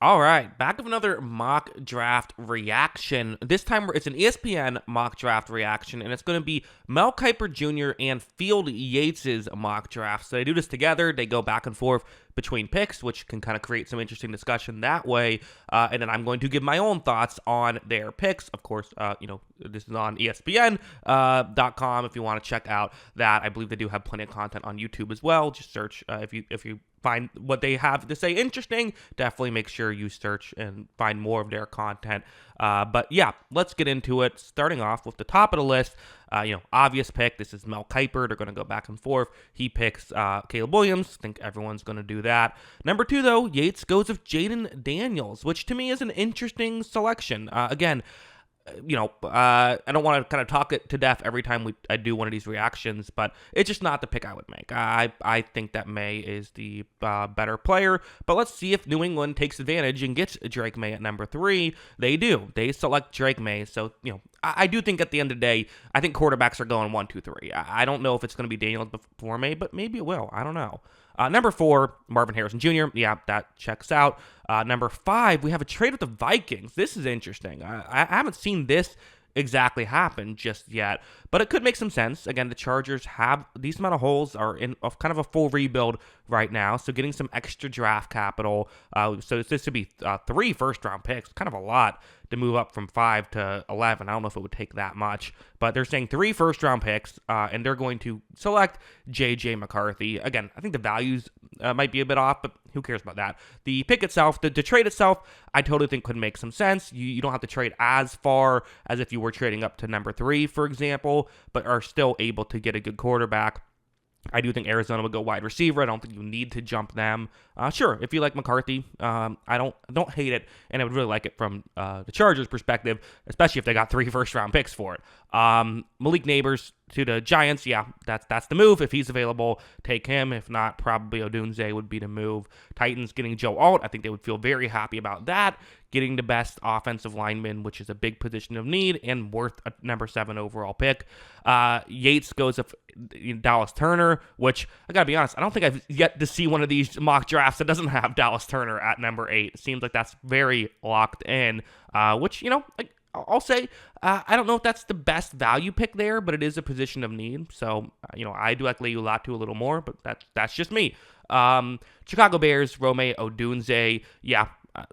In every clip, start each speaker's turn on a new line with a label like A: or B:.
A: All right, back of another mock draft reaction. This time it's an ESPN mock draft reaction, and it's going to be Mel Kiper Jr. and Field Yates's mock draft. So they do this together. They go back and forth between picks, which can kind of create some interesting discussion that way. And then I'm going to give my own thoughts on their picks. Of course, this is on ESPN.com if you want to check out that. I believe they do have plenty of content on YouTube as well. Just search if you find what they have to say interesting. Definitely make sure you search and find more of their content. But yeah, let's get into it. Starting off with the top of the list, obvious pick. This is Mel Kiper. They're going to go back and forth. He picks Caleb Williams. I think everyone's going to do that. Number 2, though, Yates goes with Jaden Daniels, which to me is an interesting selection. Again, I don't want to kind of talk it to death every time I do one of these reactions, but it's just not the pick I would make. I think that May is the better player, but let's see if New England takes advantage and gets Drake May at number 3. They do. They select Drake May, so, I do think at the end of the day, I think quarterbacks are going 1, 2, 3. I don't know if it's going to be Daniels before May, but maybe it will. I don't know. Number 4, Marvin Harrison Jr. Yeah, that checks out. Number 5, we have a trade with the Vikings. This is interesting. I haven't seen this exactly happen just yet, but it could make some sense. Again, the Chargers have a decent amount of holes, are in kind of a full rebuild right now, so getting some extra draft capital. So this would be 3 first-round picks, kind of a lot to move up from 5 to 11. I don't know if it would take that much, but they're saying 3 first-round picks, and they're going to select J.J. McCarthy. Again, I think the values might be a bit off, but who cares about that? The pick itself, the trade itself, I totally think could make some sense. You don't have to trade as far as if you were trading up to number 3, for example, but are still able to get a good quarterback. I do think Arizona would go wide receiver. I don't think you need to jump them. Sure, if you like McCarthy, I don't hate it, and I would really like it from the Chargers' perspective, especially if they got 3 first-round picks for it. Malik Neighbors to the Giants, yeah, that's the move. If he's available, take him. If not, probably Odunze would be the move. Titans getting Joe Alt, I think they would feel very happy about that. Getting the best offensive lineman, which is a big position of need and worth a number 7 overall pick. Yates goes with Dallas Turner, which I gotta be honest, I don't think I've yet to see one of these mock drafts that doesn't have Dallas Turner at number 8. It seems like that's very locked in, which, I'll say, I don't know if that's the best value pick there, but it is a position of need. So, I do like Leulatu a little more, but that's just me. Chicago Bears, Rome Odunze, yeah,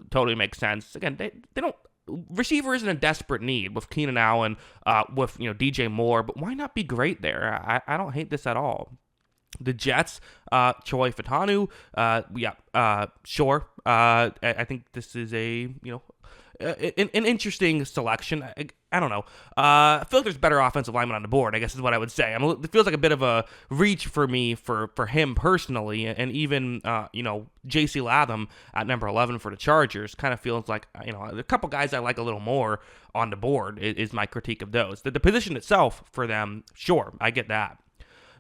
A: totally makes sense. Again, they don't. Receiver isn't a desperate need with Keenan Allen, with DJ Moore, but why not be great there? I don't hate this at all. The Jets, Choi Fatanu, sure. I think this is an interesting selection. I don't know. I feel like there's better offensive linemen on the board, I guess is what I would say. It feels like a bit of a reach for me for him personally, and even, J.C. Latham at number 11 for the Chargers kind of feels like, a couple guys I like a little more on the board is my critique of those. The position itself for them, sure, I get that.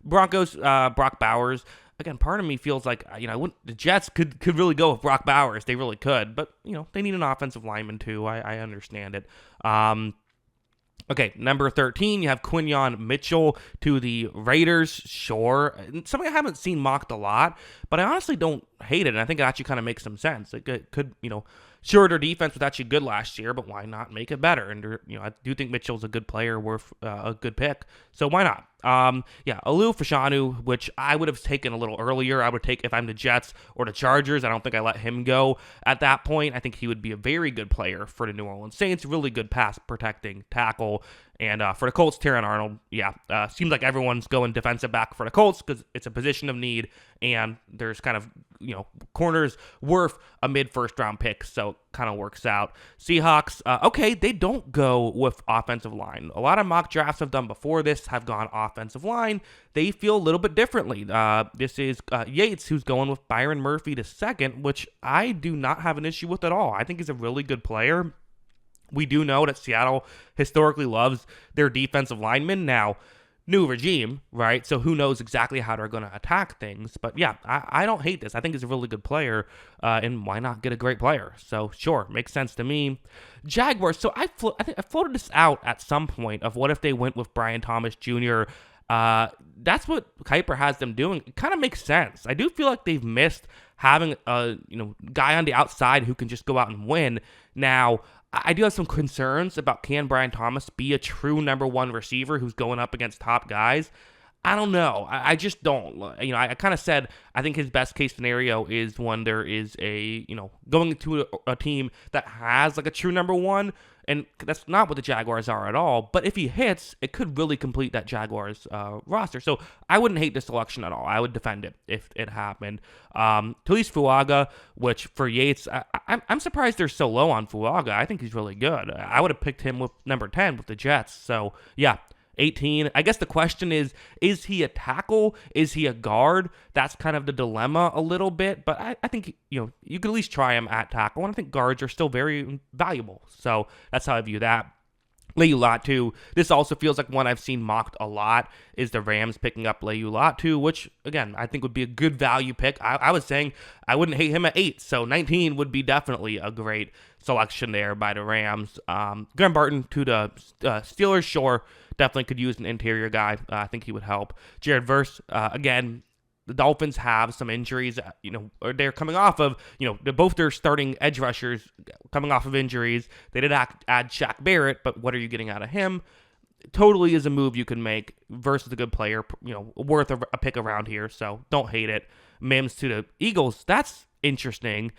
A: Broncos, Brock Bowers. Again, part of me feels like, the Jets could really go with Brock Bowers. They really could. But, they need an offensive lineman too. I understand it. Okay, number 13, you have Quinyon Mitchell to the Raiders. Sure. Something I haven't seen mocked a lot, but I honestly don't hate it. And I think it actually kind of makes some sense. It could, sure, their defense was actually good last year, but why not make it better? And, I do think Mitchell's a good player, worth a good pick. So why not? Alu Fashanu, which I would have taken a little earlier. I would take if I'm the Jets or the Chargers. I don't think I let him go at that point. I think he would be a very good player for the New Orleans Saints. Really good pass protecting tackle. And for the Colts, Terran Arnold, seems like everyone's going defensive back for the Colts because it's a position of need, and there's kind of, corners worth a mid-first round pick, so kind of works out. Seahawks, okay, they don't go with offensive line. A lot of mock drafts I've done before this have gone offensive line. They feel a little bit differently. This is Yates, who's going with Byron Murphy to second, which I do not have an issue with at all. I think he's a really good player. We do know that Seattle historically loves their defensive linemen. Now, new regime, right? So who knows exactly how they're going to attack things. But yeah, I don't hate this. I think he's a really good player, and why not get a great player? So sure, makes sense to me. Jaguars, so I think I floated this out at some point of what if they went with Brian Thomas Jr., That's what Kuiper has them doing. It kind of makes sense. I do feel like they've missed having a guy on the outside who can just go out and win. Now, I do have some concerns about, can Brian Thomas be a true number one receiver who's going up against top guys? I don't know. I just don't. I kind of said I think his best case scenario is when there is going into a team that has like a true number one, and that's not what the Jaguars are at all. But if he hits, it could really complete that Jaguars roster. So I wouldn't hate this selection at all. I would defend it if it happened. Talise Fuaga, which for Yates, I'm surprised they're so low on Fuaga. I think he's really good. I would have picked him with number 10 with the Jets. So yeah. 18. I guess the question is he a tackle? Is he a guard? That's kind of the dilemma a little bit, but I think, you could at least try him at tackle, and I think guards are still very valuable. So that's how I view that. Le'Veon Latu, this also feels like one I've seen mocked a lot, is the Rams picking up Le'Veon Latu, which, again, I think would be a good value pick. I was saying I wouldn't hate him at 8, so 19 would be definitely a great selection there by the Rams. Graham Barton to the Steelers, sure, definitely could use an interior guy. I think he would help. Jared Verse, again, the Dolphins have some injuries, they're coming off of, both their starting edge rushers coming off of injuries. They did add Shaq Barrett, but what are you getting out of him? Totally is a move you can make. Versus a good player, worth a pick around here, so don't hate it. Mims to the Eagles, that's interesting.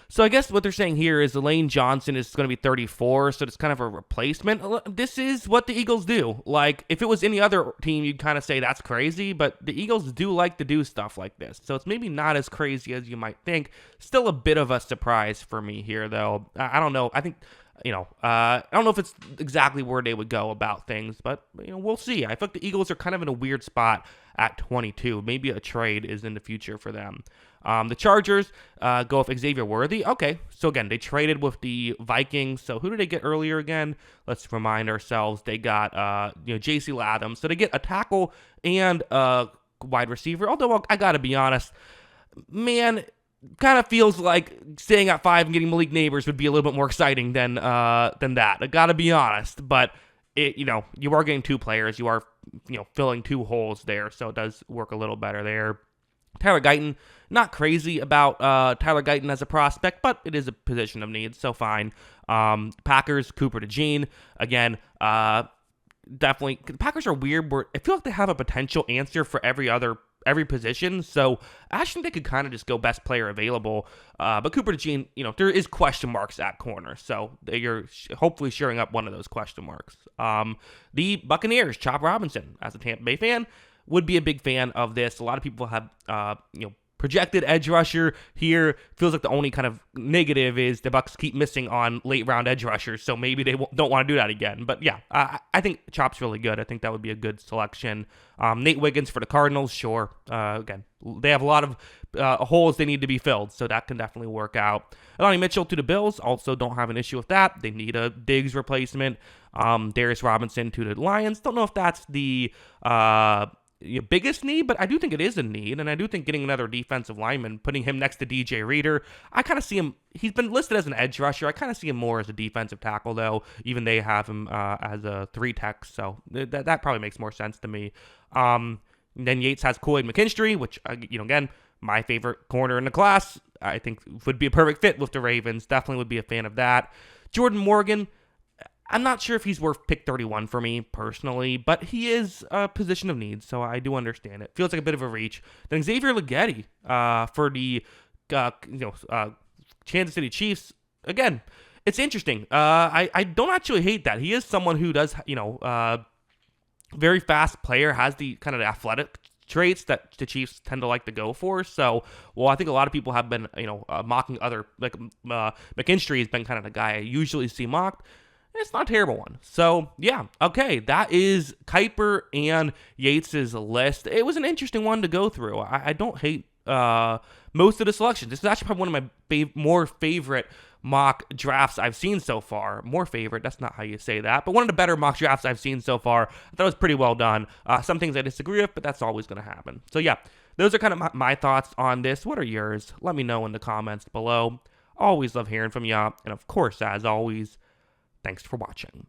A: So I guess what they're saying here is Lane Johnson is going to be 34, so it's kind of a replacement. This is what the Eagles do. Like, if it was any other team, you'd kind of say that's crazy, but the Eagles do like to do stuff like this. So it's maybe not as crazy as you might think. Still a bit of a surprise for me here, though. I don't know. I think, I don't know if it's exactly where they would go about things, but, we'll see. I feel like the Eagles are kind of in a weird spot at 22. Maybe a trade is in the future for them. The Chargers go with Xavier Worthy. Okay, so again, they traded with the Vikings. So who did they get earlier again? Let's remind ourselves. They got J.C. Latham. So they get a tackle and a wide receiver. Although I gotta be honest, man, kind of feels like staying at 5 and getting Malik Neighbors would be a little bit more exciting than that. I gotta be honest, but you are getting 2 players. You are filling 2 holes there, so it does work a little better there. Tyler Guyton, not crazy about Tyler Guyton as a prospect, but it is a position of need, so fine. Packers, Cooper DeJean, again, definitely. The Packers are weird, where I feel like they have a potential answer for every position, so I actually think they could kind of just go best player available. But Cooper DeJean, there is question marks at corner, so you're hopefully sharing up one of those question marks. The Buccaneers, Chop Robinson, as a Tampa Bay fan, would be a big fan of this. A lot of people have, projected edge rusher here. Feels like the only kind of negative is the Bucs keep missing on late round edge rushers, so maybe they don't want to do that again. But yeah, I think Chop's really good. I think that would be a good selection. Nate Wiggins for the Cardinals, sure. Again, they have a lot of holes they need to be filled, so that can definitely work out. Lonnie Mitchell to the Bills, also don't have an issue with that. They need a Diggs replacement. Darius Robinson to the Lions. Don't know if that's the biggest need, but I do think it is a need, and I do think getting another defensive lineman, putting him next to DJ Reader, I kind of see him, he's been listed as an edge rusher, I kind of see him more as a defensive tackle, though. Even they have him as a 3-tech, so that probably makes more sense to me. Then Yates has Kool-Aid McKinstry, which, again, my favorite corner in the class, I think would be a perfect fit with the Ravens, definitely would be a fan of that. Jordan Morgan, I'm not sure if he's worth pick 31 for me personally, but he is a position of need, so I do understand it. Feels like a bit of a reach. Then Xavier Leggetti for the Kansas City Chiefs. Again, it's interesting. I don't actually hate that. He is someone who does, very fast player, has the kind of athletic traits that the Chiefs tend to like to go for. So, I think a lot of people have been, mocking other, like McKinstry has been kind of the guy I usually see mocked. It's not a terrible one. So, yeah, okay, that is Kuiper and Yates' list. It was an interesting one to go through. I don't hate most of the selections. This is actually probably one of my more favorite mock drafts I've seen so far. More favorite, that's not how you say that, but one of the better mock drafts I've seen so far. I thought it was pretty well done. Some things I disagree with, but that's always going to happen. So, yeah, those are kind of my thoughts on this. What are yours? Let me know in the comments below. Always love hearing from you. And, of course, as always, thanks for watching.